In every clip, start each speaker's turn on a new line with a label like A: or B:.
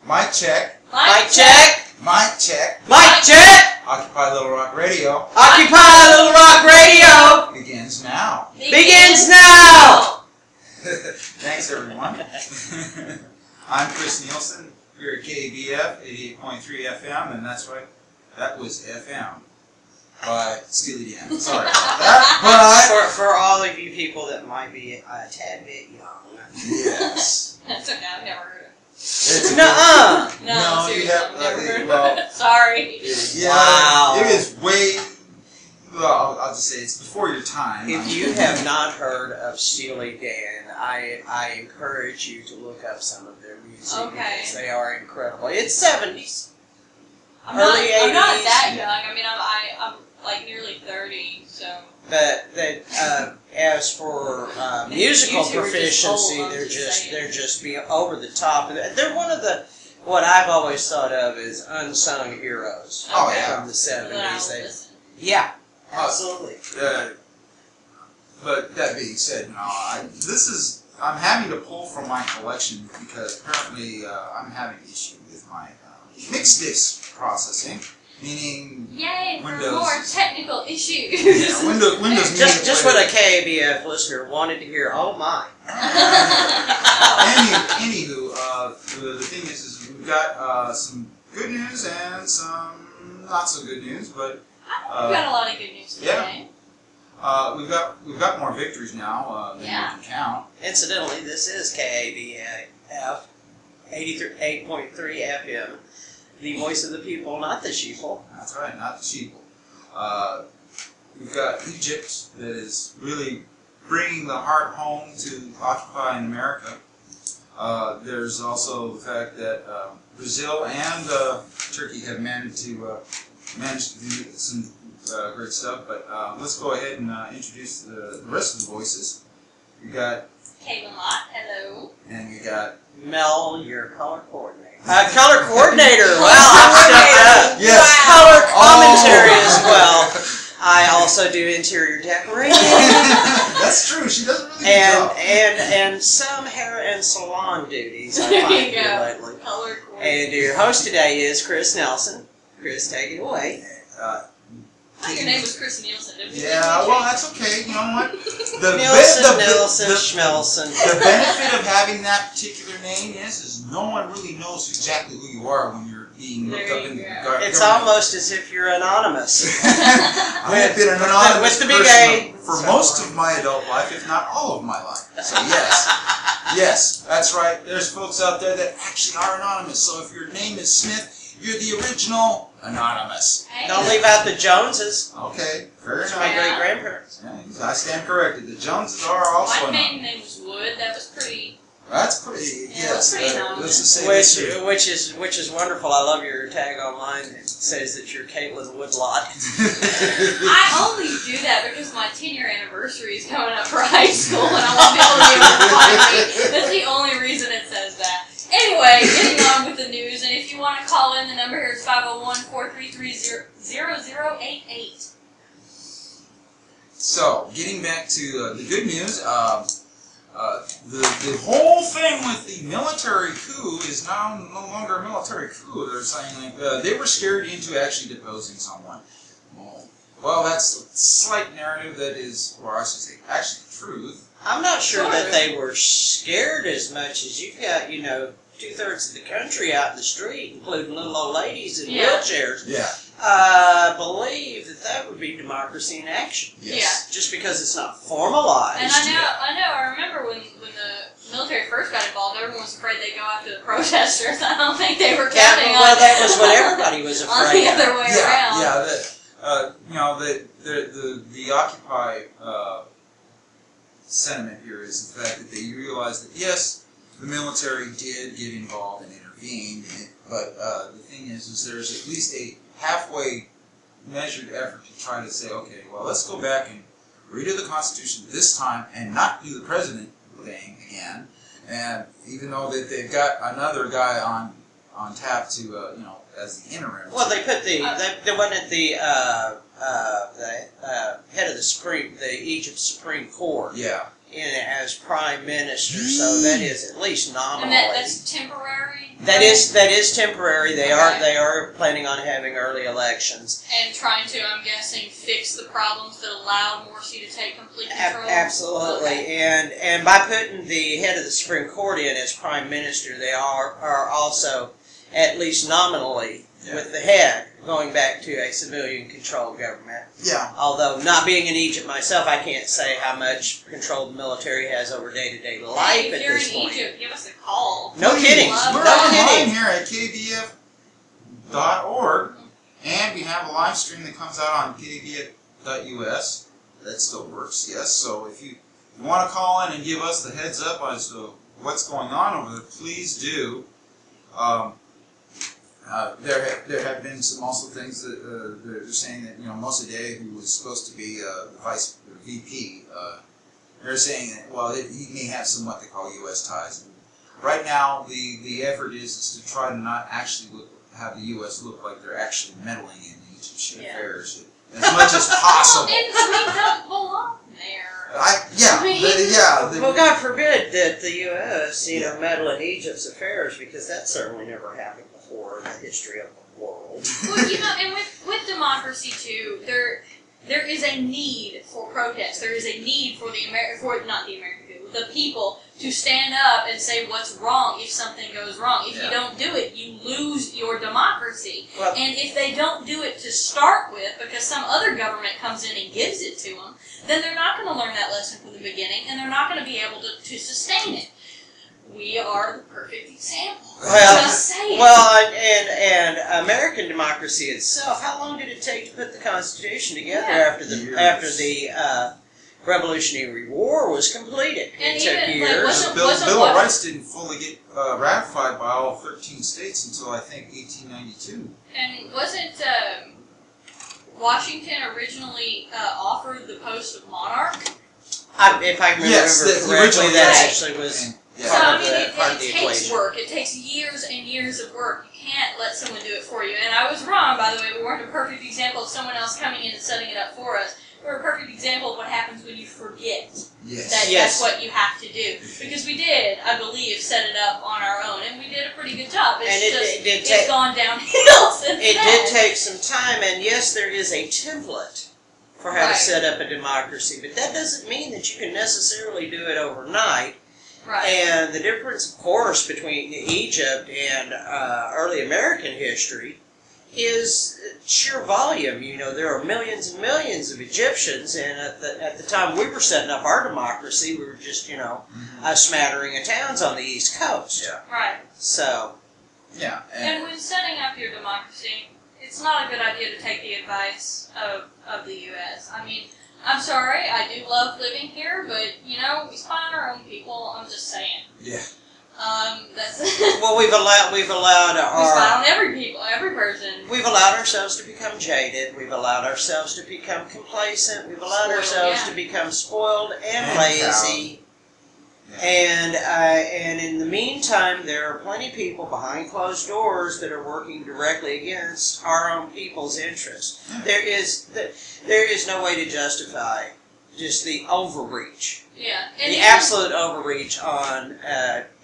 A: Mic check.
B: Mic check.
A: Mic check.
B: Mic check.
A: Occupy Little Rock Radio.
B: Occupy Little Rock Radio.
A: Begins now.
B: Begins now.
A: Thanks, everyone. I'm Chris Nielson here at KABF 88.3 FM, and that's right, that was FM by Steely Dan. Sorry about that. But
B: For all of you people that might be a tad bit young.
A: yes.
C: That's okay, I've never heard of it.
B: Nuh-uh.
C: No,
A: you
C: seriously,
A: have
C: I've never heard of
A: well,
C: it. Sorry.
A: Yeah,
B: Wow.
A: it is way. Well, I'll just say it's before your time.
B: If you have not heard of Steely Dan, I encourage you to look up some of their music because they are incredible. It's 70s.
C: I'm
B: Early
C: not
B: 80s.
C: that young. I mean, I'm like nearly 30, so.
B: But as for musical
C: You two are just
B: proficiency,
C: old, I'm
B: they're
C: just
B: just
C: saying.
B: being over the top. They're one of the what I've always thought of as unsung heroes
A: Oh, yeah.
B: from the
C: Then I'll
B: 70s.
C: listen.
B: Yeah, absolutely.
A: But that being said, no, I'm having to pull from my collection because apparently I'm having an issue with my mixed disc processing, meaning
C: Yay for
A: Windows.
C: more technical issues.
A: Yeah, Windows
B: Just what a KABF listener wanted to hear. Oh my!
A: Anywho, the thing is we've got some good news and some not so good news, but
C: We've got a lot of good news today.
A: we've got more victories now than we can count.
B: Incidentally, this is KABF 88.3 FM, the voice of the people, not the sheeple.
A: That's right, not the sheeple. We've got Egypt that is really bringing the heart home to Occupy in America. There's also the fact that Brazil and Turkey have managed to do some great stuff. But let's go ahead and introduce the rest of the voices. We got
C: Kaitlin Lott, hello.
A: and we got
B: Mel, your color coordinator. Color coordinator. Wow, I'm stepped up.
A: yes.
B: Color commentary as well. I also do interior decorating.
A: That's true. She doesn't really
B: and some hair and salon duties I
C: There
B: find
C: you
B: here
C: go.
B: lately.
C: Color coordinator.
B: And your host today is Chris Nelson. Chris, take it away.
C: Oh, your name was Chris Nielson, didn't you?
A: Yeah, well, that's okay. You know what?
B: Nelson, Schmelson.
A: The benefit of having that particular name is no one really knows exactly who you are when you're being looked up in the government.
B: It's almost as if you're anonymous.
A: I have been an anonymous
B: with the big
A: person
B: A.
A: for most of my adult life, if not all of my life. So yes, that's right. There's folks out there that actually are anonymous. So if your name is Smith, you're the original anonymous.
C: Hey.
B: Don't leave out the Joneses.
A: Okay, fair
B: It's
A: enough.
B: my great-grandparents.
A: Yeah, I stand corrected. The Joneses are also
C: My
A: anonymous.
C: maiden name was Wood. That was pretty.
A: That's pretty.
C: Yeah,
A: Yes,
C: that's pretty anonymous.
A: let's just say this too.
B: Which is wonderful. I love your tag online. It says that you're Kaitlin Wood-Lott.
C: I only do that because my 10-year anniversary is coming up for high school, and I want people to be able to find me. That's the only reason it says that. Anyway, getting on with the news, and if you want to call in, the number here is 501-433-0088.
A: So, getting back to the good news, the whole thing with the military coup is now no longer a military coup. They're saying like they were scared into actually deposing someone. Well, that's a slight narrative that is, or I should say, actually the truth.
B: I'm not sure that they were scared as much as you've got, 2/3 of the country out in the street, including little old ladies in wheelchairs.
A: Yeah.
B: Believe that would be democracy in action.
A: Yes.
B: Just because it's not formalized.
C: And I remember when the military first got involved, everyone was afraid they'd go after the protesters. I don't think they were counting on
B: well, that was what everybody was afraid
C: on the other
B: of.
C: way around.
A: The Occupy sentiment here is the fact that they realized that yes, the military did get involved and intervened, but the thing is there's at least a halfway measured effort to try to say, okay, well, let's go back and redo the Constitution this time and not do the president thing again. And even though that they've got another guy on tap to, as the interim.
B: Well, they put they wanted the head of the Egypt Supreme Court.
A: Yeah.
B: In as prime minister, so that is at least nominally.
C: And that's temporary.
B: That is temporary. They are planning on having early elections.
C: And trying to, I'm guessing, fix the problems that allowed Morsi to take complete control?
B: Absolutely. Okay. And by putting the head of the Supreme Court in as Prime Minister, they are also, at least nominally, with the head, going back to a civilian-controlled government.
A: Yeah.
B: Although, not being in Egypt myself, I can't say how much control the military has over day-to-day life at this point.
C: If you're in Egypt, give us a call.
B: No kidding.
A: We're online here at KABF.org, and we have a live stream that comes out on KABF.us. That still works, yes. So if you want to call in and give us the heads up as to what's going on over there, please do. There have been some also things that they're saying that Mossadegh, who was supposed to be the VP, they're saying that he may have some what they call U.S. ties. And right now, the effort is to try to not actually have the U.S. look like they're actually meddling in Egyptian affairs as much as possible.
C: We don't belong there.
B: Well, God forbid that the U.S. meddle in Egypt's affairs, because that certainly never happened before in the history of the world.
C: Well, and with democracy too, there is a need for protest. There is a need for the people to stand up and say what's wrong if something goes wrong. If you don't do it, you lose your democracy. Well, and if they don't do it to start with, because some other government comes in and gives it to them, then they're not going to learn that lesson from the beginning, and they're not going to be able to sustain it. We are the perfect example.
B: And American democracy itself. How long did it take to put the Constitution together after the Revolutionary War was completed?
C: And
B: it took
C: years.
A: The Bill of Rights didn't fully get ratified by all 13 states until I think 1892.
C: And wasn't Washington originally offered the post of monarch?
B: If I remember correctly, that actually was.
C: So, I mean, it takes work. It takes years and years of work. You can't let someone do it for you. And I was wrong, by the way. We weren't a perfect example of someone else coming in and setting it up for us. We're a perfect example of what happens when you forget that's what you have to do. Because we did, I believe, set it up on our own. And we did a pretty good job. It's gone downhill since
B: It did take some time. And yes, there is a template for how to set up a democracy. But that doesn't mean that you can necessarily do it overnight.
C: Right.
B: And the difference, of course, between Egypt and early American history is sheer volume. There are millions and millions of Egyptians, and at the time we were setting up our democracy, we were just, a smattering of towns on the East Coast.
A: Yeah.
C: Right.
B: So.
A: Yeah.
C: And when setting up your democracy, it's not a good idea to take the advice of the U.S. I mean, I'm sorry, I do love living here, but, we spy on our own people, I'm just saying.
A: Yeah.
C: That's...
B: Well, we've allowed
C: we spy on every person.
B: We've allowed ourselves to become jaded, we've allowed ourselves to become complacent, we've allowed ourselves to become spoiled and lazy. And in the meantime, there are plenty of people behind closed doors that are working directly against our own people's interests. There is no way to justify just the overreach.
C: Yeah.
B: The absolute overreach on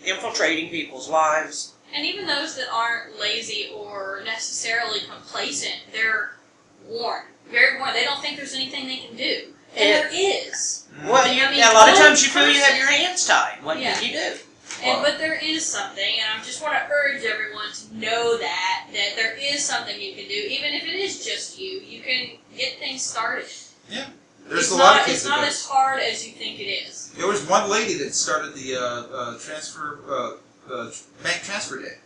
B: infiltrating people's lives.
C: And even those that aren't lazy or necessarily complacent, they're warned. Very warned. They don't think there's anything they can do. And there is.
B: Well, a lot of times you feel you have your hands tied. What can you do?
C: But there is something, and I just want to urge everyone to know that there is something you can do, even if it is just you. You can get things started.
A: Yeah. There's a lot of kids.
C: It's not as hard as you think it is.
A: There was one lady that started the bank transfer day.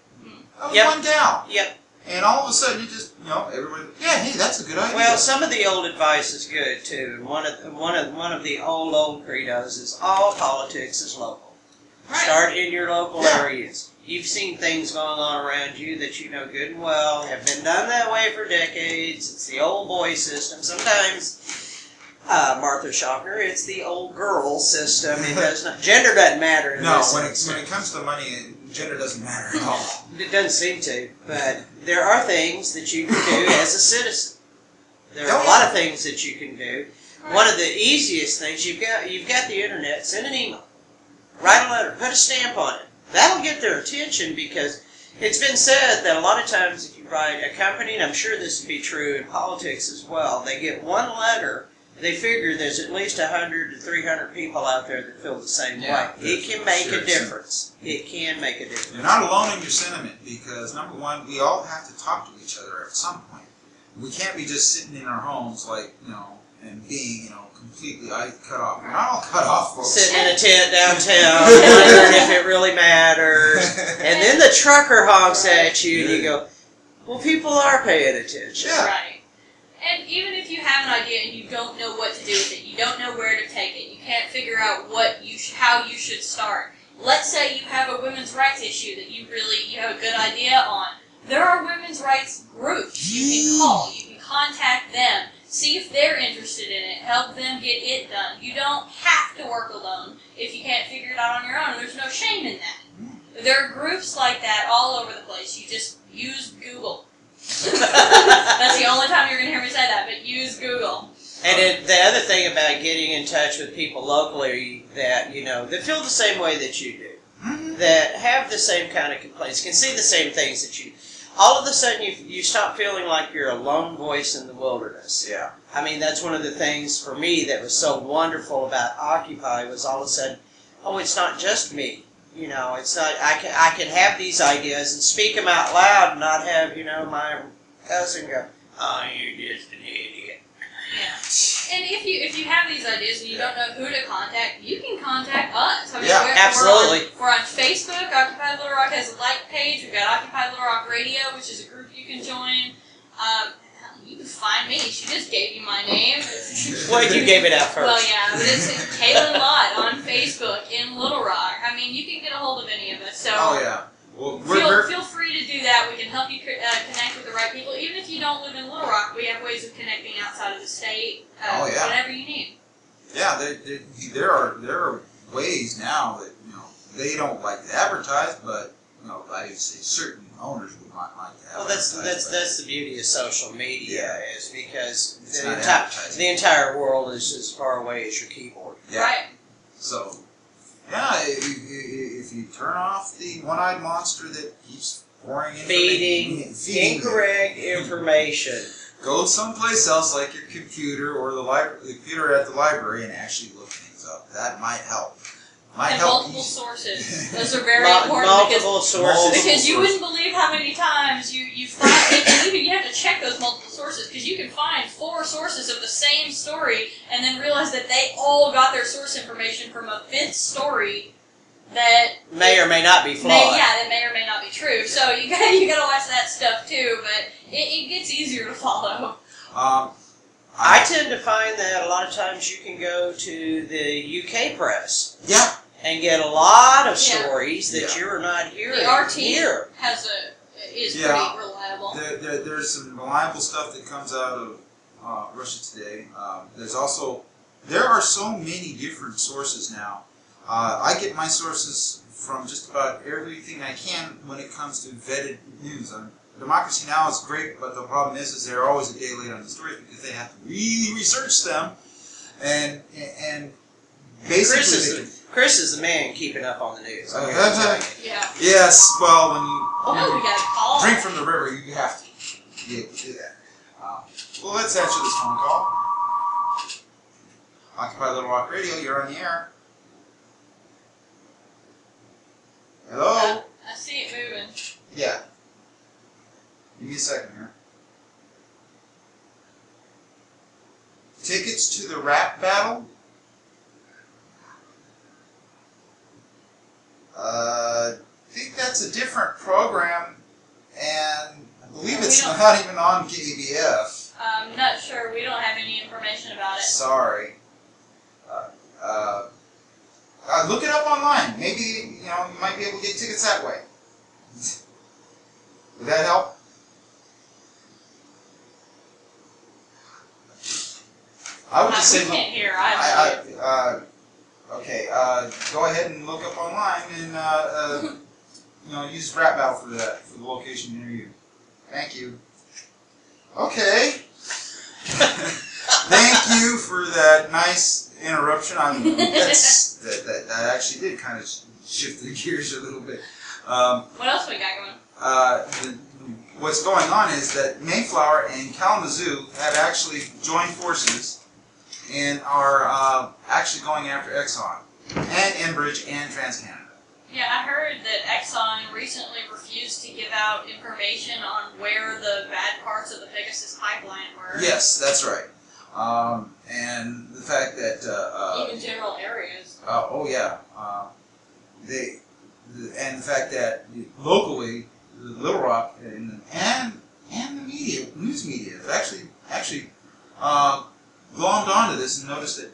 A: That was one gal.
B: Yep.
A: And all of a sudden, you just, everybody, hey, that's a good idea.
B: Well, some of the old advice is good too. One of the old credos is all politics is local. Right. Start in your local areas. You've seen things going on around you that you know good and well have been done that way for decades. It's the old boy system. Sometimes, Martha Schaffner, it's the old girl system. It does not. Gender doesn't matter. In this
A: when it comes to money, gender doesn't matter at all.
B: It doesn't seem to, but there are things that you can do as a citizen. There are a lot of things that you can do. Right. One of the easiest things, you've got the internet, send an email, write a letter, put a stamp on it. That'll get their attention because It's been said that a lot of times if you write a company, and I'm sure this would be true in politics as well, they get one letter, they figure there's at least 100 to 300 people out there that feel the same way. It can make a difference. It can make a difference.
A: You're not alone in your sentiment because, number one, we all have to talk to each other at some point. We can't be just sitting in our homes like, and being, completely cut off. We're not all cut off, folks.
B: Sitting in a tent downtown, wondering if it really matters. And then the trucker honks at you and you go, well, people are paying attention.
A: Yeah.
C: Right. And even if you have an idea and you don't know what to do with it, you don't know where to take it, you can't figure out how you should start. Let's say you have a women's rights issue that you have a good idea on. There are women's rights groups you can call. You can contact them, see if they're interested in it, help them get it done. You don't have to work alone if you can't figure it out on your own, and there's no shame in that. There are groups like that all over the place. You just use Google. That's the only time you're going to hear me say that, but use Google.
B: And the other thing about getting in touch with people locally that, that feel the same way that you do, that have the same kind of complaints, can see the same things that you do. All of a sudden you stop feeling like you're a lone voice in the wilderness.
A: Yeah.
B: I mean, that's one of the things for me that was so wonderful about Occupy was all of a sudden, oh, it's not just me. It's not. I can have these ideas and speak them out loud and not have my cousin go, "Oh, you're just an idiot."
C: Yeah. And if you have these ideas and you don't know who to contact, you can contact us. I mean,
B: absolutely.
C: We're on Facebook. Occupy Little Rock has a like page. We've got Occupy Little Rock Radio, which is a group you can join. You can find me. She just gave you my name.
B: Well, you gave it out first.
C: Well, yeah, but it's Kaitlin Lott on Facebook in Little Rock. I mean, you can get a hold of any of us. So
A: Well,
C: feel free to do that. We can help you connect with the right people. Even if you don't live in Little Rock, we have ways of connecting outside of the state. Whatever you need.
A: Yeah, there are ways now that they don't like to advertise, but I would say certain owners would not like to advertise.
B: Well, that's the beauty of social media is because
A: the
B: entire world is as far away as your keyboard.
A: Yeah.
C: Right.
A: So. Yeah, if you turn off the one-eyed monster that keeps pouring
B: feeding incorrect information,
A: go someplace else like your computer or the computer at the library and actually look things up. That might help.
C: Multiple sources. Those are very important.
B: Multiple sources.
C: Because you wouldn't believe how many times you find, and even you have to check those multiple sources, because you can find 4 sources of the same story and then realize that they all got their source information from a 5th story that
B: may or may not be flawed.
C: That may or may not be true. So you gotta watch that stuff too, but it gets easier to follow.
B: I tend to find that a lot of times you can go to the UK press.
A: Yeah.
B: And get a lot of stories that you're not hearing.
C: The RT is pretty reliable.
A: There's some reliable stuff that comes out of Russia Today. There are so many different sources now. I get my sources from just about everything I can when it comes to vetted news. Democracy Now! Is great, but the problem is they're always a day late on the stories because they have to really research them. And basically...
B: Chris is the man keeping up on the news.
C: Yeah.
A: Yes, well, when you
C: we got a call.
A: drink from the river, you have to be able to do that. Well, let's answer this phone call. Occupy Little Rock Radio, you're on the air. Hello?
C: I see it moving.
A: Yeah. Give me a second here. Tickets to the rap battle? I think that's a different program, and I believe it's not even on KABF.
C: I'm not sure. We don't have any information about it.
A: Sorry. Look it up online. Maybe you might be able to get tickets that way. Would that help? I would just say.
C: We can't hear.
A: Okay, go ahead and look up online and use Rap Battle for that, for the location near you. Thank you. Okay. Thank you for that nice interruption. That actually did kind of shift the gears a little bit.
C: What else we got going?
A: what's going on is that Mayflower and Kalamazoo have actually joined forces and are actually going after Exxon and Enbridge and TransCanada.
C: Yeah, I heard that Exxon recently refused to give out information on where the bad parts of the Pegasus pipeline were.
A: Yes, that's right. And the fact that
C: even general areas.
A: oh yeah, and the fact that locally, Little Rock and the media, news media, have actually glommed onto this and noticed that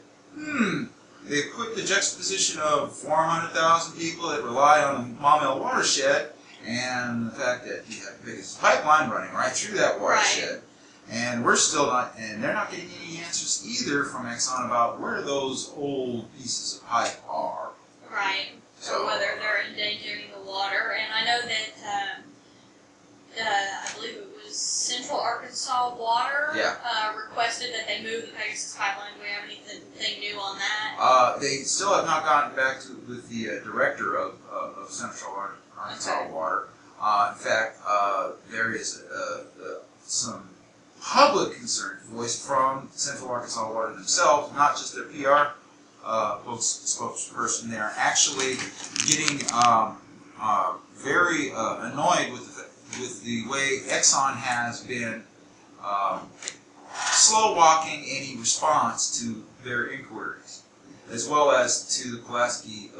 A: they put the juxtaposition of 400,000 people that rely on the Maumelle watershed, and the fact that you have the biggest pipeline running right through that watershed. Right. And we're still not, and they're not getting any answers either from Exxon about where those old pieces of pipe are.
C: Right. So, or whether they're endangering the water. And I know that, I believe it was Central Arkansas Water requested that they move the Pegasus pipeline. Do we have anything new on that?
A: They still have not gotten back with the director of Central Arkansas Water. In fact, there is some public concern voiced from Central Arkansas Water themselves, not just their PR spokesperson. They're actually getting very annoyed with the way Exxon has been slow walking any response to their inquiries, as well as to the Pulaski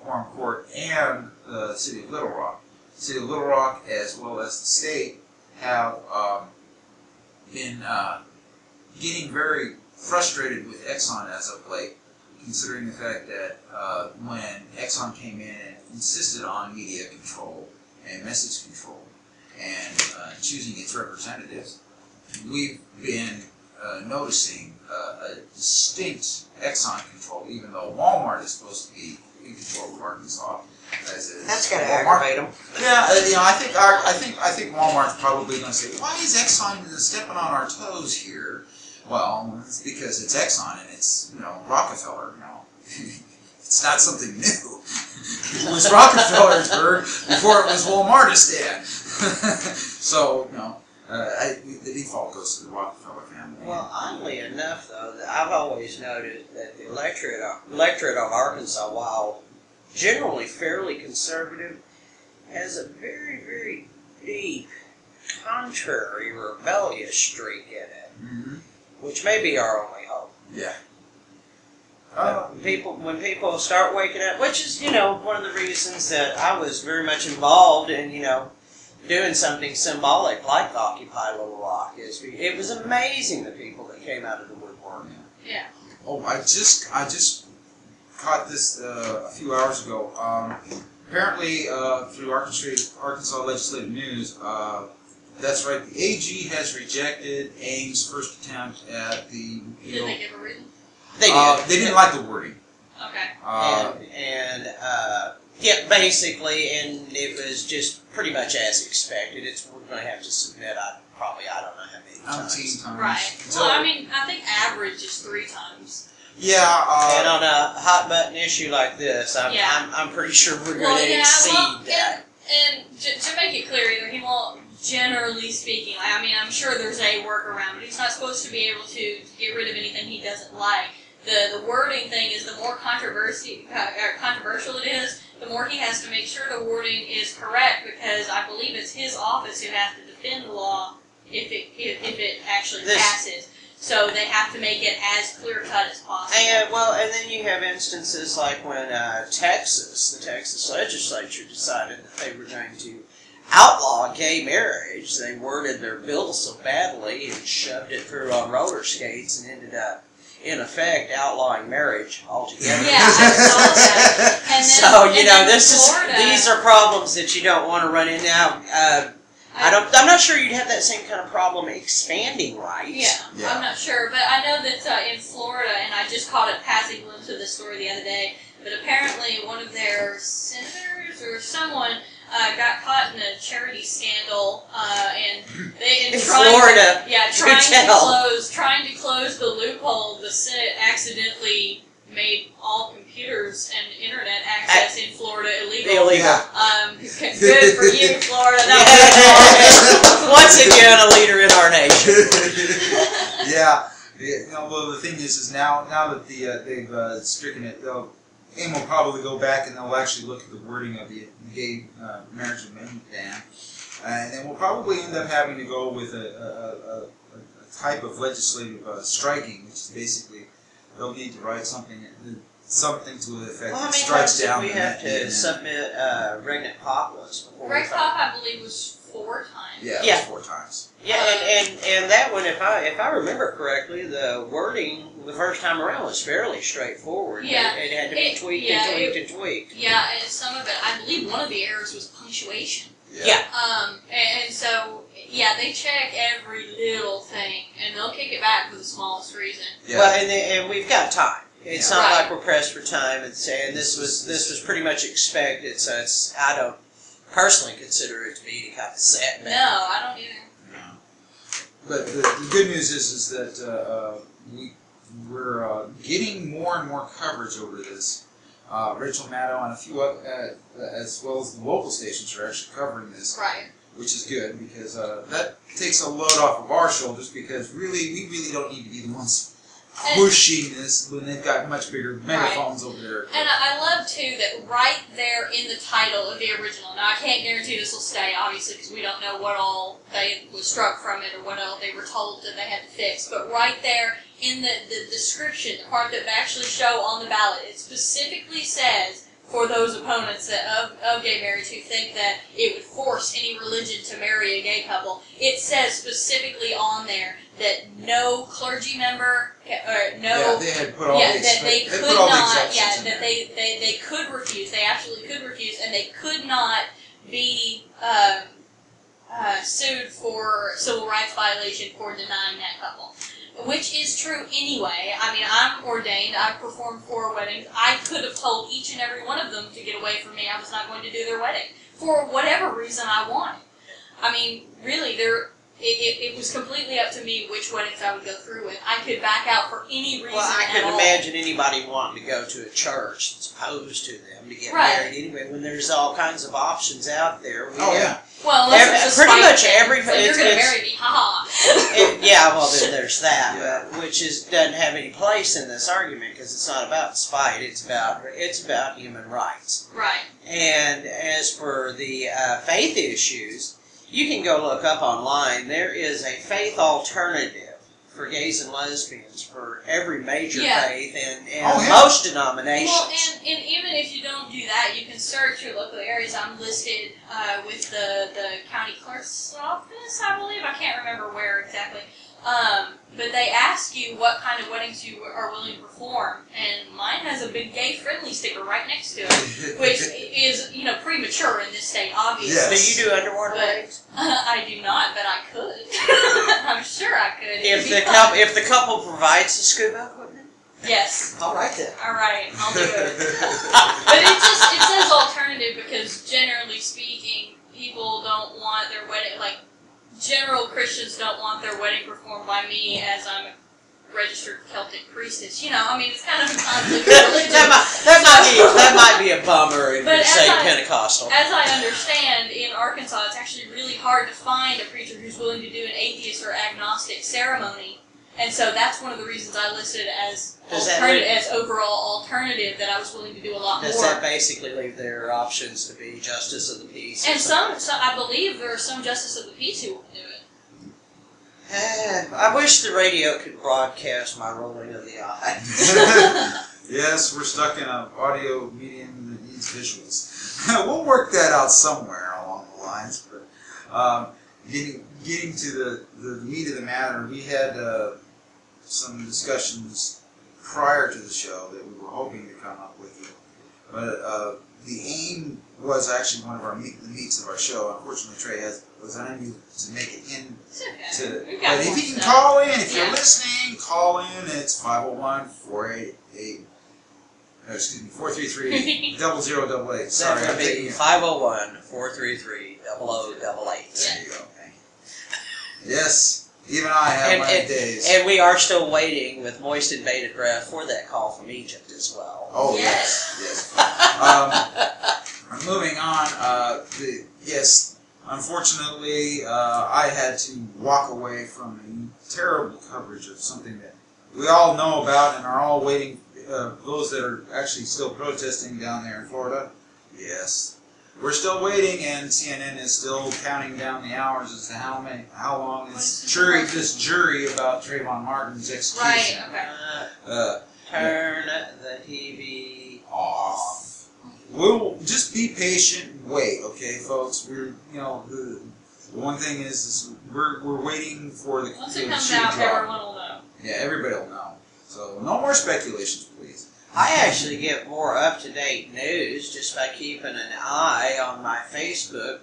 A: Quorum Court and the City of Little Rock. The City of Little Rock, as well as the state, have been getting very frustrated with Exxon as of late, considering the fact that when Exxon came in and insisted on media control and message control and choosing its representatives, we've been noticing a distinct Exxon control, even though Walmart is supposed to be in control of Arkansas.
B: That's going to aggravate them.
A: Yeah, I think Walmart's probably going to say, "Why is Exxon stepping on our toes here?" Well, it's because it's Exxon and it's Rockefeller. It's not something new. It was Rockefeller's bird before it was Walmartistan. So the default goes to the Rockefeller family.
B: Well, oddly enough, though, I've always noted that the electorate of Arkansas, while generally fairly conservative, has a very, very deep, contrary, rebellious streak in it, which may be our only hope.
A: Yeah.
B: When people start waking up, which is, one of the reasons that I was very much involved in, doing something symbolic like Occupy Little Rock. It was amazing the people that came out of the woodwork.
C: Yeah.
A: Oh, I just caught this a few hours ago. Apparently, through Arkansas Legislative News, that's right, the AG has rejected AIM's first attempt at the repeal.
C: Did they give a reason?
B: They did.
A: They didn't like the wording.
B: Okay. Yeah, basically, and it was just pretty much as expected. We're going to have to submit, I don't know how many times.
C: Right.
A: So,
C: Well, I think average is 3 times.
A: Yeah.
B: And on a hot button issue like this, I'm pretty sure we're going to exceed that.
C: And to make it clear, he won't, generally speaking, I'm sure there's a workaround, but he's not supposed to be able to get rid of anything he doesn't like. The wording thing is the more controversial it is, the more he has to make sure the wording is correct, because I believe it's his office who has to defend the law if it actually passes. So they have to make it as clear-cut as possible.
B: And then you have instances like when the Texas legislature decided that they were going to outlaw gay marriage. They worded their bill so badly and shoved it through on roller skates and ended up, in effect, outlawing marriage altogether.
C: Yeah, I saw that. And then,
B: these are problems that you don't want to run into. I'm not sure you'd have that same kind of problem expanding rights.
C: Yeah, I'm not sure, but I know that in Florida, and I just caught a passing glimpse of this story the other day, but apparently one of their senators or someone got caught in a charity scandal,
B: Florida.
C: Trying to close the loophole. The Senate accidentally made all computers and internet access in Florida illegal.
B: Illegal.
C: Good for you, Florida. No,
B: Once again, a leader in our nation.
A: Yeah. Well, the thing is now that they've stricken it, AIM will probably go back and they'll actually look at the wording of the gay marriage amendment ban, and then we'll probably end up having to go with a type of legislative striking, which is basically they'll need to write something to the effect
B: Well, how
A: that
B: many
A: strikes
B: times
A: down
B: did we
A: the
B: have to
A: net.
B: submit regnant populace before we
C: Greg
B: found-
C: Pop, I believe, was 4 times.
A: Yeah, it
B: Yeah.
A: was 4 times.
B: Yeah, and that one, if I remember correctly, the wording the first time around was fairly straightforward.
C: Yeah.
B: It had to be tweaked and tweaked.
C: Yeah, and some of it, I believe one of the errors was punctuation.
B: Yeah.
C: And so, yeah, they check every little thing, and they'll kick it back for the smallest reason.
A: Yeah.
B: Well, and we've got time. It's not
C: Right.
B: like we're pressed for time. And this was pretty much expected. So I don't personally consider it to be any kind of setback.
C: No, I don't either.
A: But the good news is that we're getting more and more coverage over this. Rachel Maddow and a few other, as well as the local stations are actually covering this,
C: Right.
A: which is good because that takes a load off of our shoulders because we really don't need to be the ones pushing this when they've got much bigger megaphones over there.
C: And I love, too, that right there in the title of the original, now I can't guarantee this will stay, obviously, because we don't know what all they was struck from it or what all they were told that they had to fix, but right there in the description, the part that they actually show on the ballot, it specifically says, for those opponents of gay marriage who think that it would force any religion to marry a gay couple, it says specifically on there that no clergy member, or no...
A: Yeah, they had put all
C: that they could
A: put all the
C: not,
A: exceptions in
C: that
A: there.
C: they could refuse, they absolutely could refuse, and they could not be sued for civil rights violation for denying that couple. Which is true anyway. I mean, I'm ordained, I've performed 4 weddings. I could have told each and every one of them to get away from me. I was not going to do their wedding. For whatever reason I wanted. I mean, really, it was completely up to me which weddings I would go through with. I could back out for any reason
B: Well, I
C: at
B: couldn't
C: all.
B: imagine anybody wanting to go to a church that's opposed to them to get
C: Right.
B: married anyway when there's all kinds of options out there.
A: Oh, yeah.
C: Well, unless it's a
B: pretty
C: spite
B: much
C: thing.
B: every-
C: It's like, you're
B: it's-
C: going to
B: it's-
C: marry me, haha.
B: Yeah, well, then there's that,
A: Yeah.
B: but which doesn't have any place in this argument because it's not about spite. It's about human rights.
C: Right.
B: And as for the faith issues, you can go look up online. There is a faith alternative for gays and lesbians for every major
C: Yeah.
B: faith and
A: Oh, yeah.
B: most denominations.
C: Well, and even if you don't do that, you can search your local areas. I'm listed with the county clerk's office, I believe. I can't remember where exactly. But they ask you what kind of weddings you are willing to perform, and mine has a big gay-friendly sticker right next to it, which is, premature in this state, obviously.
A: Yes.
B: Do you do underwater
C: But-
B: weddings?
C: I do not, but I could. I'm sure I could.
B: If
C: It'd be
B: the
C: fun.
B: if the couple provides the scuba equipment,
C: Yes.
B: all right then.
C: All right, I'll do it. But it says alternative because generally speaking, people don't want their wedding, general Christians don't want their wedding performed by me as I'm a registered Celtic priestess. It's kind of a conflict of religion.
B: that might be a bummer if
C: But
B: you
C: as
B: say
C: I-
B: Pentecostal.
C: As I understand, in Arkansas, it's actually really hard to find a preacher who's willing to do an atheist or agnostic ceremony. And so that's one of the reasons I listed as overall alternative, that I was willing to do a lot
B: Does
C: more.
B: that basically leave their options to be justice of the peace?
C: And some, I believe there are some justice of the peace who will do it.
B: I wish the radio could broadcast my rolling of the eye.
A: Yes, we're stuck in an audio medium that needs visuals. We'll work that out somewhere along the lines. But getting to the meat of the matter, we had some discussions prior to the show that we were hoping to come up with. But the aim was actually one of the meats of our show. Unfortunately, Trey was unable to make it in.
C: It's okay.
A: But
C: got
A: if
C: more
A: you can
C: stuff.
A: call in, if you're
C: Yeah.
A: listening, call in. It's 433-0088. Sorry,
B: That
A: I'm
B: would
A: taking
B: be
A: it.
B: 501-433-0088.
A: There you go. Okay. Yes. Even I have my days.
B: And we are still waiting with moist and bated breath for that call from Egypt as well.
A: Oh, yes. Moving on, yes, unfortunately, I had to walk away from the terrible coverage of something that we all know about and are all waiting, those that are actually still protesting down there in Florida. Yes. We're still waiting, and CNN is still counting down the hours as to how long this jury about Trayvon Martin's execution.
C: Right, okay.
B: Turn the TV
A: off. We'll just be patient and wait, okay, folks. We're, the one thing is we're waiting for the
C: once it comes out, everyone will know.
A: Yeah, everybody will know. So no more speculations, please.
B: I actually get more up-to-date news just by keeping an eye on my Facebook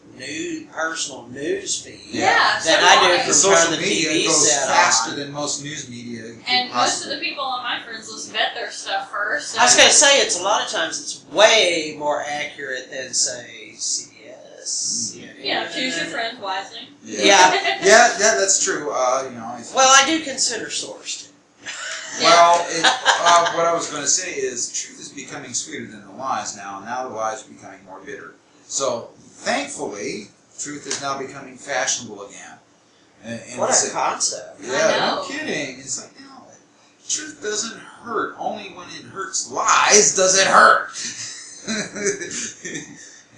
B: personal news feed.
C: Yeah,
B: than I do
A: the
B: from
A: social
B: turning the
A: media
B: TV
A: goes
B: set
A: faster
B: on.
A: than most news media.
C: And most of the people on my friends list vet their stuff first. So
B: I was going to say, it's a lot of times it's way more accurate than, say, CBS.
C: Choose your friends wisely.
B: Yeah.
A: Yeah, that's true.
B: Well, I do consider sourced.
A: Well, what I was going to say is truth is becoming sweeter than the lies now, and now the lies are becoming more bitter. So, thankfully, truth is now becoming fashionable again.
B: What a concept.
A: Yeah, no kidding. It's like, no, truth doesn't hurt. Only when it hurts lies does it hurt.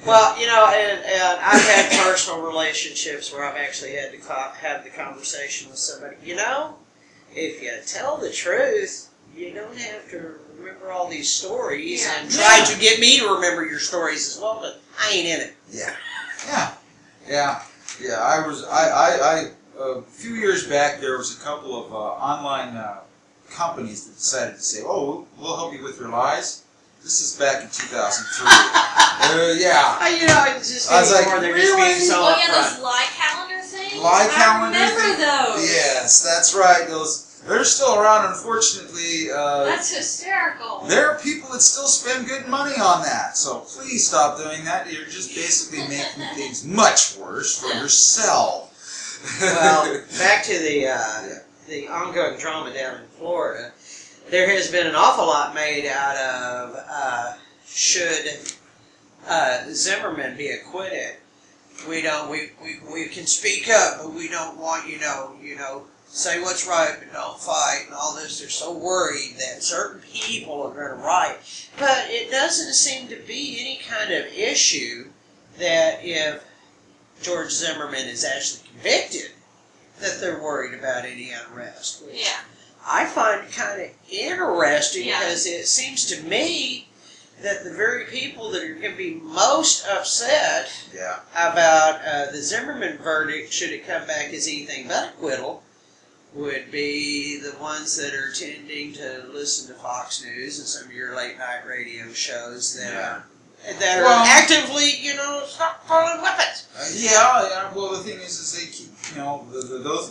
B: Well, and I've had personal relationships where I've actually had to have the conversation with somebody. If you tell the truth, you don't have to remember all these stories and try to get me to remember your stories as well, but I ain't in it.
A: Yeah. I a few years back, there was a couple of online companies that decided to say, "Oh, we'll help you with your lies." This is back in 2003.
B: It's just anymore. They're just being so upfront.
C: Those lie calendar things.
A: I
C: remember those.
A: Yes, that's right. They're still around, unfortunately.
C: That's hysterical.
A: There are people that still spend good money on that. So please stop doing that. You're just basically making things much worse for yourself.
B: Well, back to the ongoing drama down in Florida. There has been an awful lot made out of should Zimmerman be acquitted. We can speak up, but we don't want say what's right, but don't fight, and all this. They're so worried that certain people are going to riot. But it doesn't seem to be any kind of issue that if George Zimmerman is actually convicted, that they're worried about any unrest. Which I find kind of interesting because it seems to me that the very people that are going to be most upset about the Zimmerman verdict, should it come back as anything but acquittal, would be the ones that are tending to listen to Fox News and some of your late night radio shows that are actively, stockpiling weapons.
A: Well, the thing is they keep,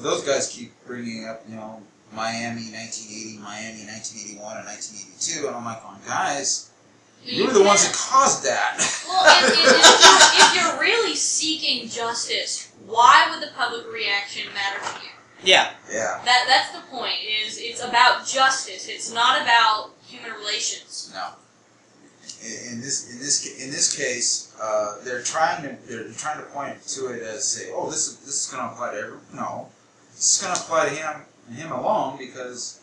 A: those guys keep bringing up, Miami 1980, Miami 1981, and 1982, and I'm like, guys, you were the ones that caused that.
C: Well, and if you're really seeking justice, why would the public reaction matter to you?
A: Yeah.
C: That's the point. It's about justice. It's not about human relations.
A: No. In this case, they're trying to point to it as say, oh, this is going to apply to everyone. No, this is going to apply to him alone because,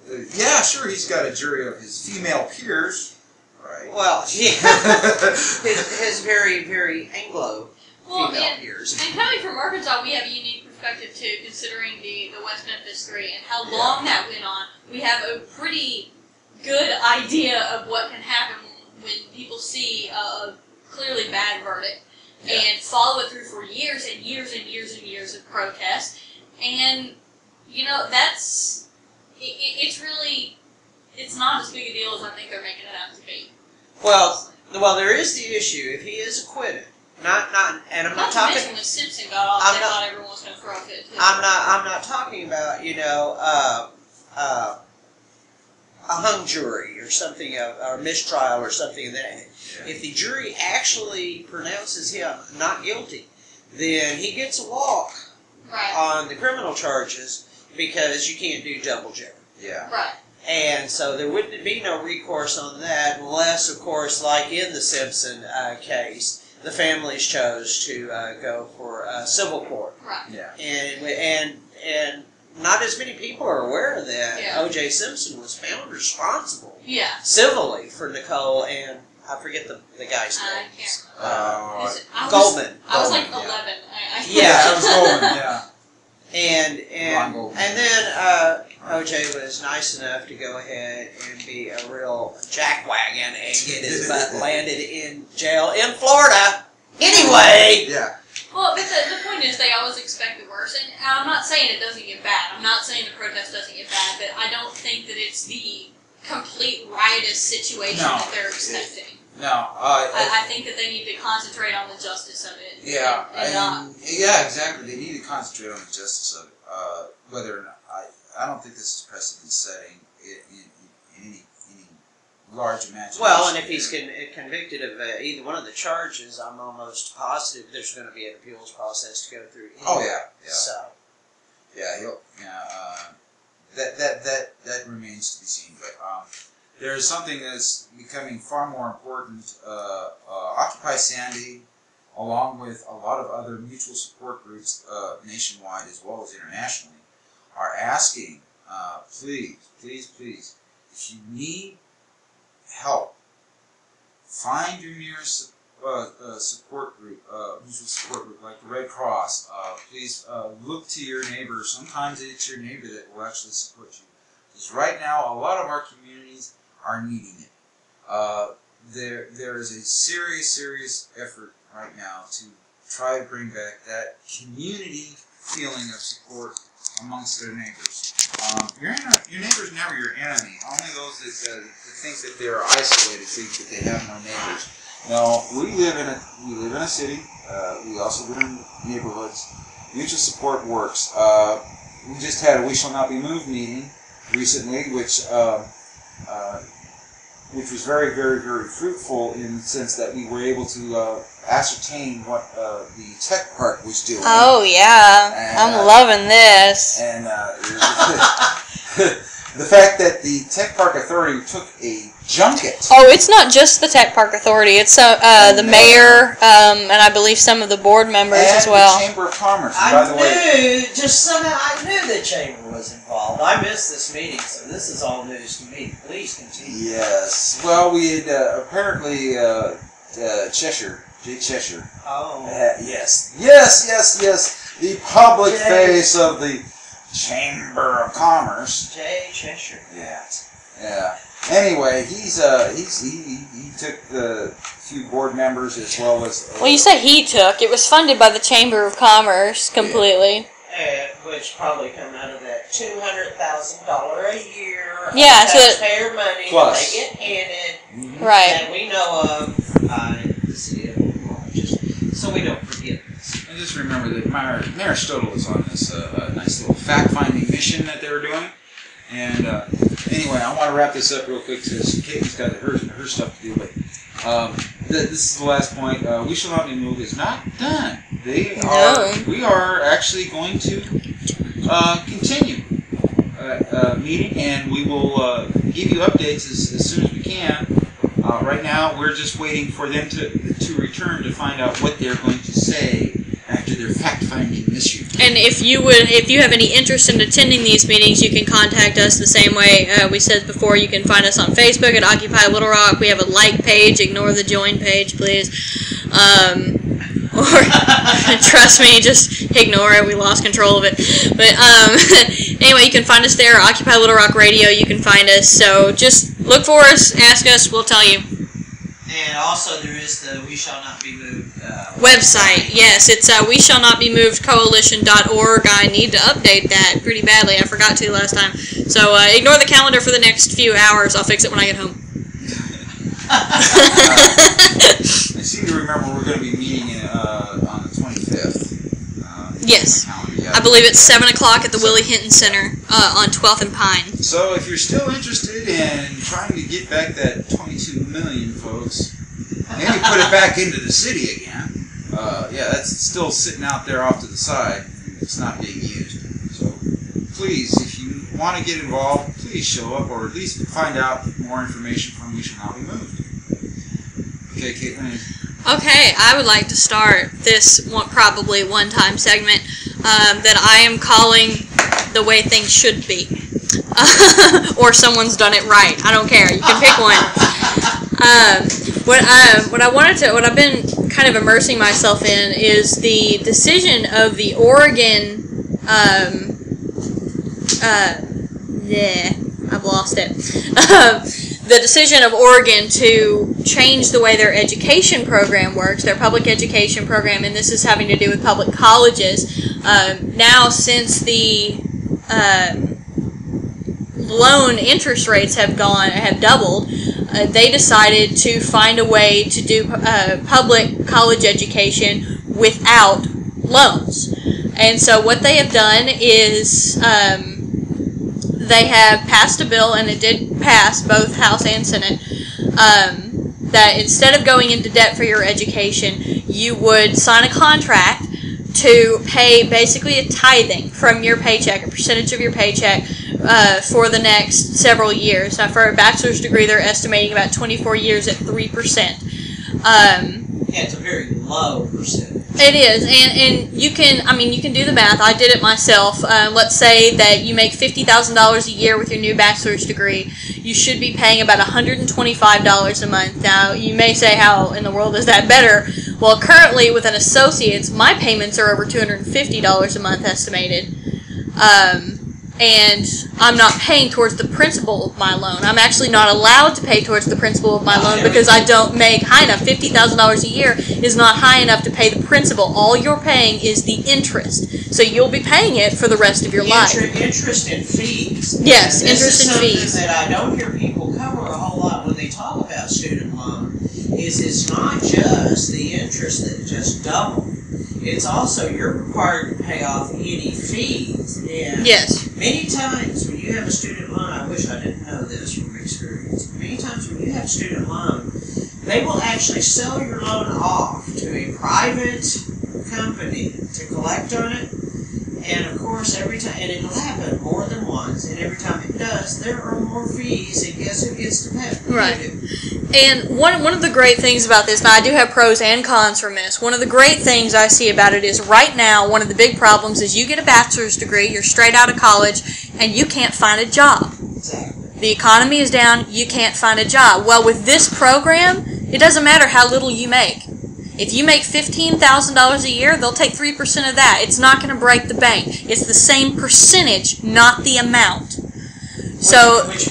A: sure, he's got a jury of his female peers, right?
B: Well, his very, very Anglo female peers.
C: And coming from Arkansas, we have a unique perspective too, considering the West Memphis 3 and how long that went on. We have a pretty good idea of what can happen when people see a clearly bad verdict and follow it through for years and years and years and years of protest. And, it's not as big a deal as I think they're making it out to be.
B: Well, there is the issue. If he is acquitted, and I'm not talking.
C: Not to mention when Simpson got off, I thought everyone was going to throw a fit too.
B: I'm not talking about a hung jury or something, or a mistrial or something of that. Yeah. If the jury actually pronounces him not guilty, then he gets a walk on the criminal charges because you can't do double jeopardy.
A: Yeah.
C: Right.
B: And so there would be no recourse on that unless, of course, like in the Simpson case, the families chose to go for civil court.
C: Right.
A: Yeah.
B: And not as many people are aware that
C: Yeah.
B: O.J. Simpson was found responsible
C: civilly
B: for Nicole and I forget the guy's name.
C: I can't remember.
B: Goldman.
C: I was like
A: Goldman,
C: 11.
B: Yeah.
A: That was Goldman, yeah.
B: And
A: Goldman.
B: then O.J. was nice enough to go ahead and be a real jackwagon and get his butt landed in jail in Florida. Anyway.
A: Yeah.
C: Well, but the point is they always expect the worst. And I'm not saying it doesn't get bad. I'm not saying the protest doesn't get bad, but I don't think that it's the complete riotous situation that they're expecting. I think that they need to concentrate on the justice of it.
A: Yeah,
C: and
A: exactly. They need to concentrate on the justice of it. Whether or not I don't think this is precedent setting in any large imagination.
B: Well, and if he's convicted of either one of the charges, I'm almost positive there's going to be an appeals process to go through.
A: Oh yeah.
B: So.
A: Yeah, that remains to be seen. But there is something that's becoming far more important. Occupy Sandy, along with a lot of other mutual support groups nationwide as well as internationally, are asking, please, if you need help, find your nearest support group, mutual support group like the Red Cross. Please look to your neighbor. Sometimes it's your neighbor that will actually support you. Because right now, a lot of our communities are needing it. There is a serious effort right now to try to bring back that community feeling of support amongst their neighbors. Your neighbor's never your enemy. Only those that think that they're isolated think that they have no neighbors. No, we live in a city. We also live in neighborhoods. Mutual support works. We just had a We Shall Not Be Moved meeting recently, which was very fruitful in the sense that we were able to ascertain what the tech park was doing.
C: Oh yeah, and, I'm loving this.
A: And the fact that the Tech Park Authority took a junket.
C: Oh, it's not just the Tech Park Authority. It's the mayor, and I believe some of the board members as well.
A: And the Chamber of Commerce.
B: I knew the Chamber was involved. I missed this meeting, so this is all news to me. Please continue.
A: Yes. Well, we had apparently Cheshire. Jay Cheshire.
B: Oh.
A: Yes. The public face of the Chamber of Commerce.
B: Jay Cheshire.
A: Yeah. Anyway, he took the few board members as well as.
C: Well, you say he took. It was funded by the Chamber of Commerce completely.
B: Which probably come out of that $200,000 a year.
C: Yeah,
B: taxpayer money
A: plus.
B: They get handed.
A: Mm-hmm.
C: Right.
B: That we know of the city of Wood-Lott, so we don't forget this.
A: And just remember that Mayor Stodel was on this nice little fact-finding mission that they were doing. And anyway, I want to wrap this up real quick because Kaitlin's got her stuff to do. But this is the last point. We Shall Not Be Moved is not done. We are actually going to continue meeting, and we will give you updates as soon as we can. Right now, we're just waiting for them to return to find out what they're going to say after their fact-finding mission.
C: And if you have any interest in attending these meetings, you can contact us the same way we said before. You can find us on Facebook at Occupy Little Rock. We have a like page. Ignore the join page, please. Or trust me, just ignore it. We lost control of it. But anyway, you can find us there. Occupy Little Rock Radio. You can find us. So just look for us. Ask us. We'll tell you.
B: And also there is the We Shall Not Be Moved
C: website. Yes, it's WeShallNotBeMovedCoalition.org. I need to update that pretty badly. I forgot to last time. So ignore the calendar for the next few hours. I'll fix it when I get home.
A: I seem to remember we're going to be meeting on the 25th.
C: Yes. I believe it's 7 o'clock at the Willie Hinton Center on 12th and Pine.
A: So if you're still interested in trying to get back that $22 million, folks, and you put it back into the city again, that's still sitting out there off to the side. it's not being used. So please, if you want to get involved, please show up, or at least find out more information from We Shall Not Be Moved. Okay, Kaitlin.
C: Okay, I would like to start this probably one-time segment that I am calling The Way Things Should Be. Or Someone's Done It Right. I don't care. You can pick one. What I've been kind of immersing myself in is the decision of the Oregon, I've lost it. The decision of Oregon to change the way their education program works, their public education program, and this is having to do with public colleges. Now, since the loan interest rates have doubled, they decided to find a way to do public college education without loans. And so what they have done is they have passed a bill, and it did pass both House and Senate, that instead of going into debt for your education, you would sign a contract to pay basically a tithing from your paycheck, a percentage of your paycheck, for the next several years. Now, for a bachelor's degree, they're estimating about 24 years at 3%.
B: Yeah, it's a very low percentage.
C: It is, and you can do the math. I did it myself. Let's say that you make $50,000 a year with your new bachelor's degree. You should be paying about $125 a month. Now, you may say, how in the world is that better? Well, currently with an associate's, my payments are over $250 a month estimated. And I'm not paying towards the principal of my loan. I'm actually not allowed to pay towards the principal of my loan because I don't make high enough. $50,000 a year is not high enough to pay the principal. All you're paying is the interest. So you'll be paying it for the rest of your life.
B: Interest and fees.
C: Yes, interest and fees.
B: This is something that I don't hear people cover a whole lot when they talk about student loan. It's not just the interest that just doubled. It's also you're required to pay off any fees. And
C: yes.
B: Many times when you have a student loan, I wish I didn't know this from experience. Many times when you have a student loan, they will actually sell your loan off to a private company to collect on it. And of course, every time, and it'll happen more than once, and every time it does, there are more fees, and guess who gets to pay?
C: Right. And one of the great things about this, and I do have pros and cons from this, one of the great things I see about it is right now, one of the big problems is you get a bachelor's degree, you're straight out of college, and you can't find a job.
B: Exactly.
C: The economy is down, you can't find a job. Well, with this program, it doesn't matter how little you make. If you make $15,000 a year, they'll take 3% of that. It's not going to break the bank. It's the same percentage, not the amount.
B: Which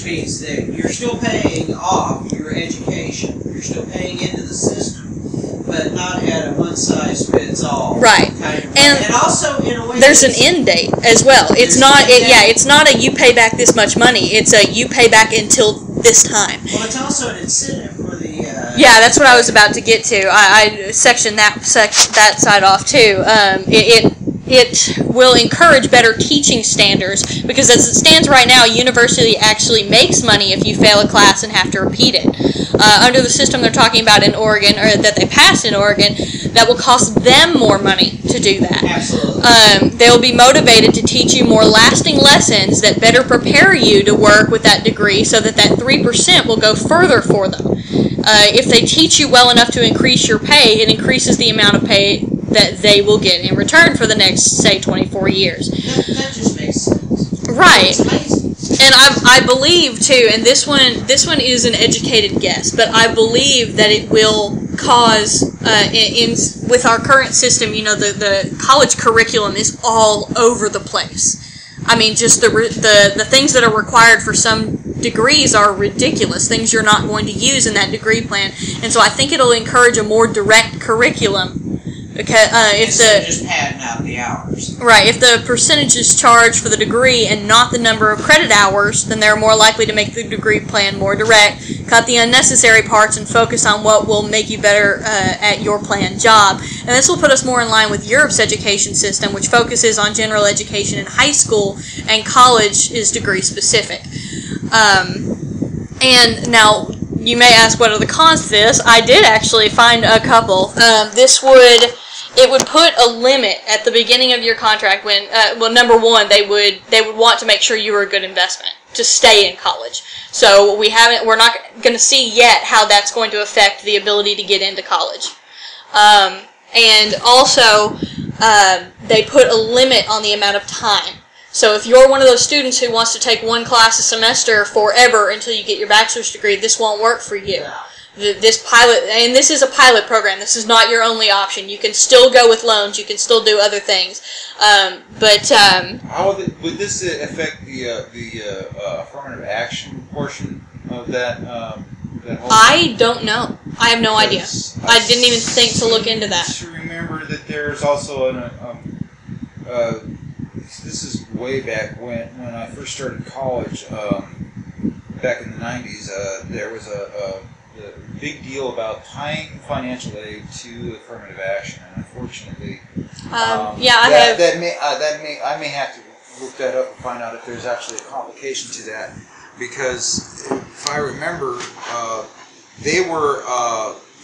B: means that you're still paying off your education. You're still paying into the system, but not at a one-size-fits-all
C: right.
B: kind of
C: and
B: also, in a way,
C: there's an end date as well. It's not. It's not a you pay back this much money. It's a you pay back until this time.
B: Well, it's also an incentive for the.
C: Yeah, that's what I was about to get to. I section that side off too. It will encourage better teaching standards because as it stands right now, a university actually makes money if you fail a class and have to repeat it. Under the system they're talking about in Oregon, or that they passed in Oregon, that will cost them more money to do that.
B: Absolutely.
C: They will be motivated to teach you more lasting lessons that better prepare you to work with that degree so that 3% will go further for them. If they teach you well enough to increase your pay, it increases the amount of pay that they will get in return for the next, say, 24 years.
B: That just makes sense.
C: Right. And I believe, too, and this one is an educated guess, but I believe that it will cause, with our current system, the college curriculum is all over the place. I mean, just the things that are required for some degrees are ridiculous, things you're not going to use in that degree plan. And so I think it'll encourage a more direct curriculum. Okay,
B: instead of just padding out the hours.
C: Right, if the percentage is charged for the degree and not the number of credit hours, then they're more likely to make the degree plan more direct, cut the unnecessary parts, and focus on what will make you better at your planned job. And this will put us more in line with Europe's education system, which focuses on general education in high school, and college is degree specific. And now, you may ask, what are the cons to this? I did actually find a couple. This would it would put a limit at the beginning of your contract when, well, number one, they would want to make sure you were a good investment to stay in college. So we're not going to see yet how that's going to affect the ability to get into college. And also, they put a limit on the amount of time. So if you're one of those students who wants to take one class a semester forever until you get your bachelor's degree, this won't work for you. This is a pilot program. This is not your only option. You can still go with loans. You can still do other things.
A: How would this affect the affirmative action portion of that whole
C: I don't know. I have no idea. I didn't even think to look into that.
A: To remember that there's also this is way back when I first started college, back in the 90s. There was a big deal about tying financial aid to affirmative action, and unfortunately, I may have to look that up and find out if there's actually a complication to that, because if I remember, they were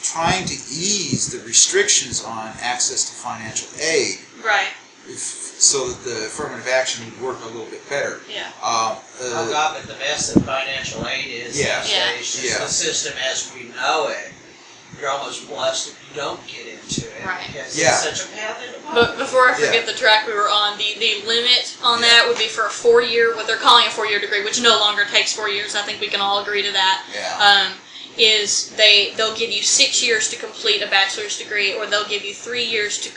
A: trying to ease the restrictions on access to financial aid,
C: Right.
A: So that the affirmative action would work a little bit better.
C: Yeah.
B: God, but the mess that financial aid is these days, just the system as we know it, you're almost blessed if you don't get into it.
C: Right.
B: Because it's such a path into
C: But before I forget the track we were on, the limit on that would be for a 4-year, what they're calling a 4-year degree, which no longer takes 4 years. I think we can all agree to that.
A: Yeah.
C: Is they'll give you 6 years to complete a bachelor's degree, or they'll give you 3 years to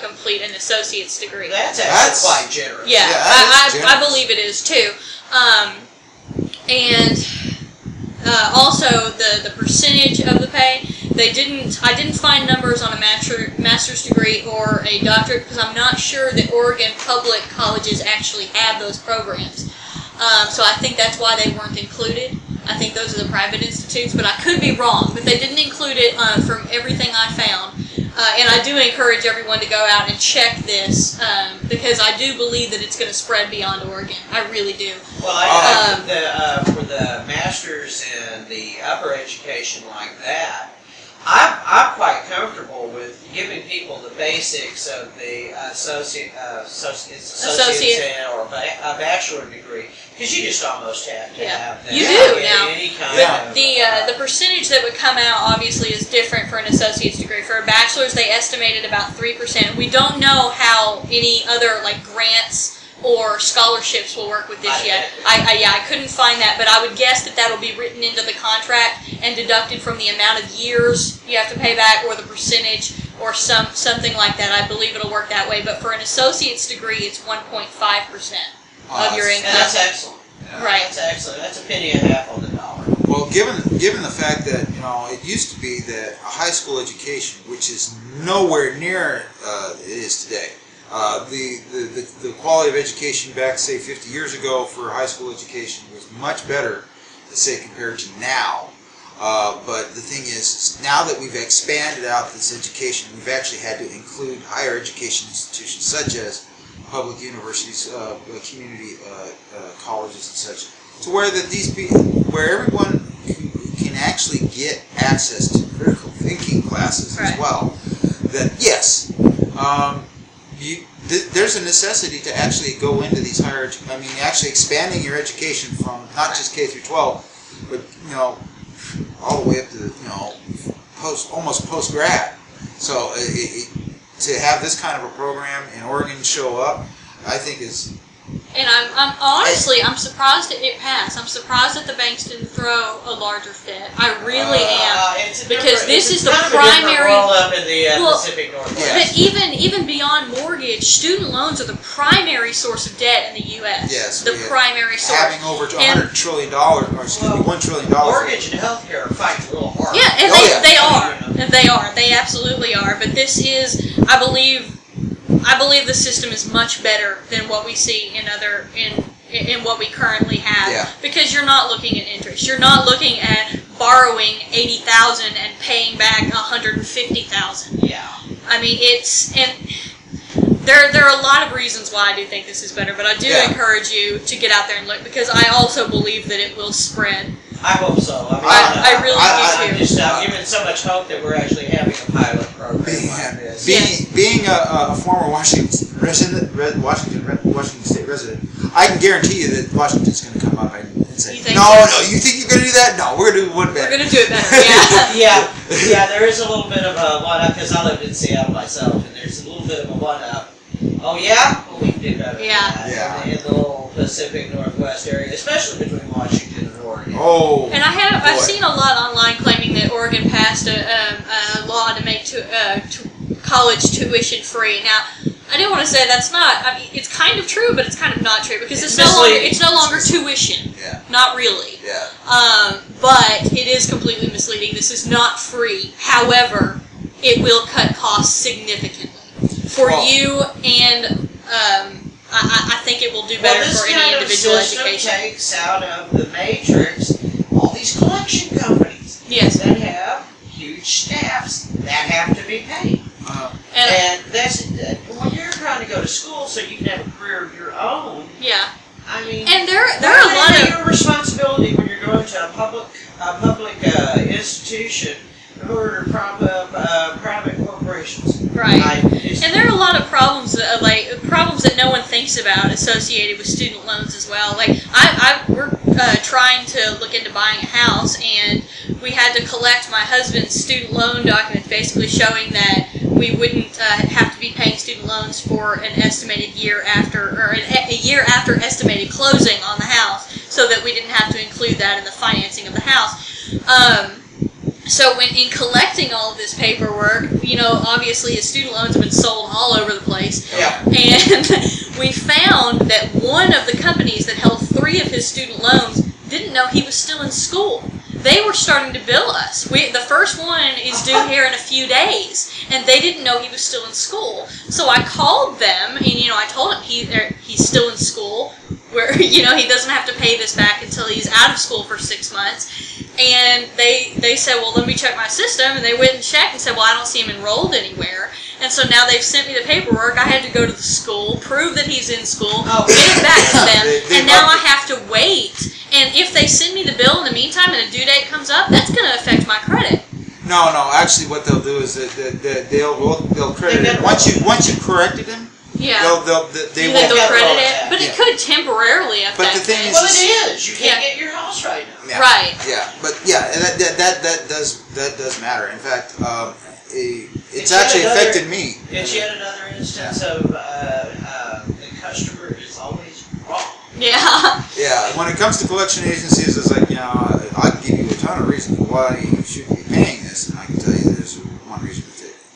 C: complete an associate's degree.
B: That's actually quite generous.
C: Yeah, I believe it is too. And also the percentage of the pay, I didn't find numbers on a master's degree or a doctorate, because I'm not sure that Oregon public colleges actually have those programs. So I think that's why they weren't included. I think those are the private institutes, but I could be wrong. But they didn't include it from everything I found. And I do encourage everyone to go out and check this, because I do believe that it's going to spread beyond Oregon. I really do.
B: Well, I think for the masters in the upper education like that, I'm quite comfortable with giving people the basics of the associate or a bachelor degree, because you just almost have to have that.
C: You do now.
B: Any kind
C: but the percentage that would come out obviously is different for an associate's degree. For a bachelor's, they estimated about 3%. We don't know how any other grants or scholarships will work with this yet. I couldn't find that, but I would guess that that'll be written into the contract and deducted from the amount of years you have to pay back, or the percentage, or something like that. I believe it'll work that way. But for an associate's degree, it's 1.5% of your income.
B: And that's excellent.
C: Right.
B: That's excellent. That's a penny and a half on the dollar.
A: Well, given the fact that it used to be that a high school education, which is nowhere near it is today. The quality of education back, say, 50 years ago for high school education was much better, say, compared to now. But the thing is, now that we've expanded out this education, we've actually had to include higher education institutions such as public universities, community colleges and such, to where that where everyone can actually get access to critical thinking classes as well. That yes. There's a necessity to actually go into these higher. Actually expanding your education from not just K through 12, but all the way up to almost post grad. So to have this kind of a program in Oregon show up, I think is.
C: And I'm honestly, I'm surprised that it passed. I'm surprised that the banks didn't throw a larger fit. I really am, because this is the primary.
B: Up in the Pacific Northwest.
C: But even beyond mortgage, student loans are the primary source of debt in the U.S.
A: Yes,
C: the primary source.
A: Having over $100 trillion, or excuse me, $1 trillion.
B: Mortgage and healthcare are fighting real hard.
C: Yeah, and they are. They absolutely are. But this is, I believe the system is much better than what we see in what we currently have.
A: Yeah.
C: Because you're not looking at interest. You're not looking at borrowing $80,000 and paying back $150,000.
B: Yeah.
C: There are a lot of reasons why I do think this is better, but I do encourage you to get out there and look, because I also believe that it will spread.
B: I hope so.
C: I really do too.
B: I'm given so much hope that we're actually having a pilot program like this. is.
A: Being a former Washington State resident, I can guarantee you that Washington's going to come up and say, no, you think you're going to do that? No, we're going to do one better.
C: We're going to do it better,
B: Yeah, there is a little bit of a one-up, because I lived in Seattle myself, and there's a little bit of a one-up. Oh, yeah? Well, we can do better than that. In the little Pacific Northwest area, especially between Washington and Oregon.
A: Oh,
C: and I've seen a lot online claiming that Oregon passed a law to make college tuition free. Now, I do want to say that's not. I mean, it's kind of true, but it's kind of not true because it's no longer tuition.
A: Yeah.
C: Not really.
A: Yeah.
C: But it is completely misleading. This is not free. However, it will cut costs significantly for you, and I think it will do better for any individual education.
B: Takes out of the matrix all these collection companies.
C: Yes.
B: That have huge staffs that have to be paid. And that's when you're trying to go to school so you can have a career of your own.
C: Yeah.
B: I mean,
C: and there are a lot of
B: your responsibility when you're going to a public institution in order to prop up private corporations.
C: Right. And there are a lot of problems that no one thinks about associated with student loans as well. Like we're trying to look into buying a house, and we had to collect my husband's student loan documents, basically showing that we wouldn't have to be paying student loans for an estimated year after, or a year after estimated closing on the house, so that we didn't have to include that in the financing of the house. So when in collecting all of this paperwork, obviously his student loans have been sold all over the place.
B: Yeah.
C: And we found that one of the companies that held 3 of his student loans didn't know he was still in school. They were starting to bill us. The first one is due here in a few days, and they didn't know he was still in school. So I called them, and I told him he's still in school, where he doesn't have to pay this back until he's out of school for 6 months. And they said, well, let me check my system, and they went and checked and said, well, I don't see him enrolled anywhere. And so now they've sent me the paperwork. I had to go to the school, prove that he's in school, get it back to them, and now I have to wait. And if they send me the bill in the meantime and a due date comes up, that's going to affect my credit.
A: No. Actually, what they'll do is that they'll credit it once you corrected him.
C: Yeah.
A: They'll
C: credit it, but it could temporarily affect.
A: But the thing
C: it.
A: is,
B: it is. You can't get your house right now.
A: Yeah.
C: Right.
A: Yeah, but that does matter. In fact, it's actually affected me.
B: It's yet another instance of the customer is always wrong.
C: Yeah.
A: Yeah. When it comes to collection agencies, it's like I can give you a ton of reasons why you shouldn't be paying this, and I can tell you there's one reason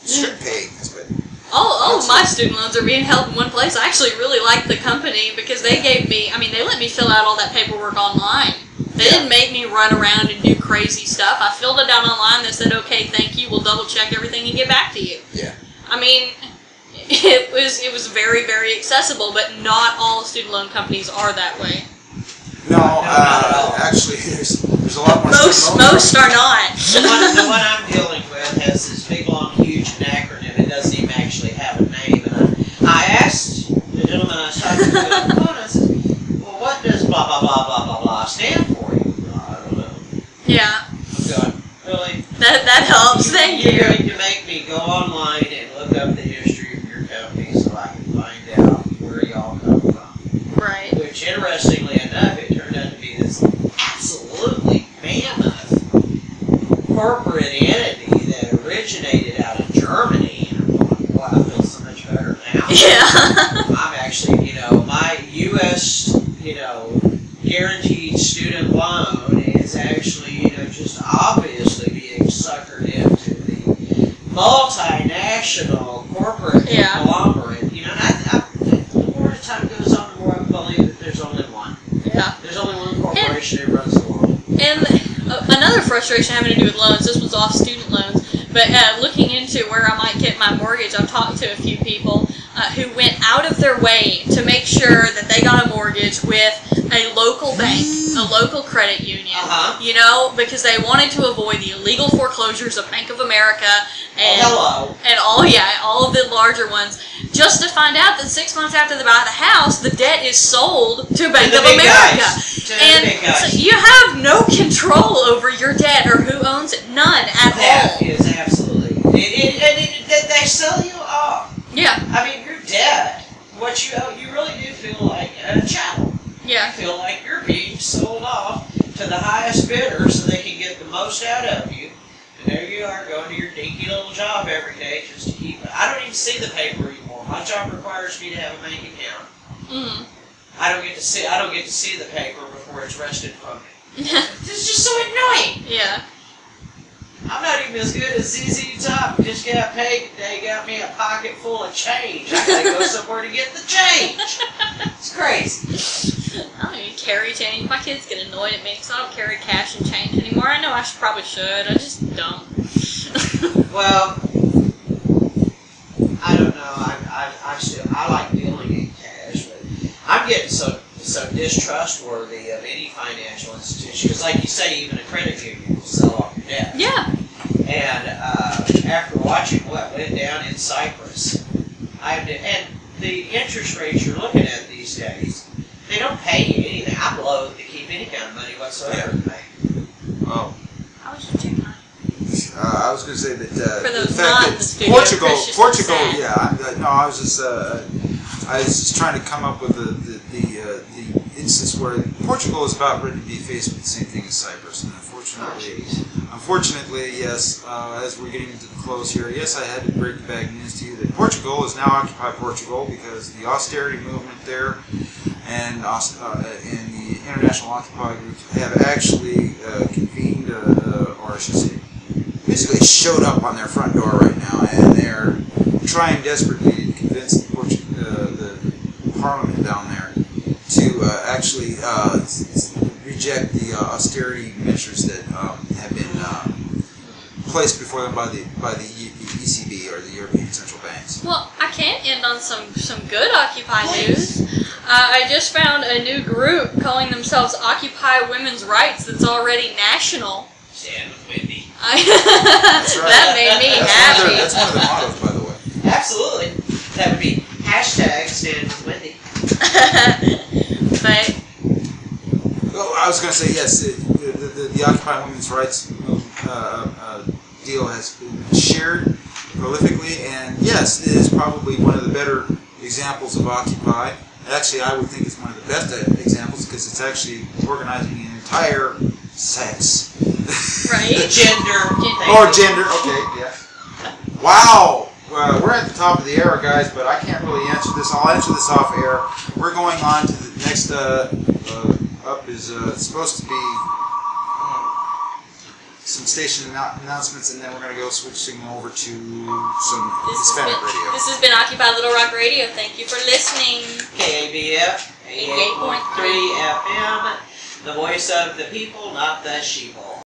A: you should be paying this, but.
C: All of my student loans are being held in one place. I actually really like the company because they let me fill out all that paperwork online. They didn't make me run around and do crazy stuff. I filled it out online. They said, okay, thank you. We'll double check everything and get back to you.
A: Yeah.
C: I mean, it was very, very accessible, but not all student loan companies are that way.
A: No, actually, there's a lot more.
C: Most are not.
B: The one I'm dealing with has this big, long, huge acronym. It doesn't even actually have a name. And I asked the gentleman I was talking to on the phone, I said, well, what does blah, blah, blah, blah, blah, blah stand for? I don't know.
C: Yeah.
B: I'm going, really?
C: That helps. Thank you.
B: You're going to make me go online and look up the history of your company so I can find out where y'all come from.
C: Right.
B: Which, interestingly enough, it turned out to be this absolutely mammoth corporate entity that originated out of Germany. I feel so much better now.
C: Yeah.
B: I'm actually, my U.S., guaranteed student loan is actually, just obviously being suckered into the multinational corporate conglomerate. The more the time goes on, the more I believe that there's only one.
C: Yeah.
B: There's only one corporation that runs the world.
C: And another frustration having to do with loans, this was off student loans, but looking into where I might get my mortgage, I've talked to a few people who went out of their way to make sure that they got a mortgage with a local bank, a local credit union, because they wanted to avoid the illegal foreclosures of Bank of America and all of the larger ones, just to find out that 6 months after they buy the house, the debt is sold to Bank of America. And so you have no control over your debt or who owns it. None at all.
B: That is absolutely. they sell you off.
C: Yeah.
B: I mean, you're dead. What you owe, you really do feel like a chattel.
C: Yeah.
B: You feel like you're being sold off to the highest bidder so they can get the most out of you. And there you are going to your dinky little job every day just to keep it. I don't even see the paper anymore. My job requires me to have a bank account.
C: Mm-hmm.
B: I don't get to see the paper before it's wrested from me. It's just so annoying.
C: Yeah.
B: I'm not even as good as ZZ Top. Just got paid today, got me a pocket full of change. I gotta go somewhere to get the change. It's crazy.
C: I don't even carry change. My kids get annoyed at me because I don't carry cash and change anymore. I know I probably should. I just don't.
B: Well, I don't know. I like dealing in cash, but I'm getting so distrustworthy of any financial institution because, like you say, even a credit union will sell off your debt.
C: Yeah.
B: And after watching what went down in Cyprus, and the interest rates you're looking at these days, they don't pay you anything. I'm loath to keep any kind of money whatsoever in the bank.
A: Oh.
C: I was just checking on.
A: I was going to say that
C: For those
A: the fact
C: not in
A: that
C: the studio,
A: Portugal,
C: Chris just said.
A: yeah. I was just trying to come up with the instance where Portugal is about ready to be faced with the same thing as Cyprus, and unfortunately, yes. As we're getting into the close here, yes, I had to break the bad news to you that Portugal is now Occupy Portugal because the austerity movement there and the International Occupy Group have actually convened, or I should say, basically showed up on their front door right now, and they're trying desperately to convince the parliament down there to actually reject the austerity measures that have been placed before them by the ECB, or the European Central Banks.
C: Well, I can end on some good Occupy news. I just found a new group calling themselves Occupy Women's Rights that's already national.
B: Stand with Wendy.
A: That's right.
C: That made me happy.
A: That's one of their mottos, by the way.
B: Absolutely. That would be hashtag Stand with Wendy.
C: But
A: Well, I was going to say, yes, the Occupy Women's Rights deal has been shared prolifically, and yes, it is probably one of the better examples of Occupy. Actually, I would think it's one of the best examples because it's actually organizing an entire sex.
C: right?
B: Gender.
A: Oh, gender. Okay, yeah. Wow. We're at the top of the hour, guys, but I can't really answer this. I'll answer this off air. We're going on to the next up is supposed to be some station announcements, and then we're going to go switching over to some Hispanic radio.
C: This has been Occupy Little Rock Radio. Thank you for listening.
B: KABF 88.3 FM, the voice of the people, not the sheeple.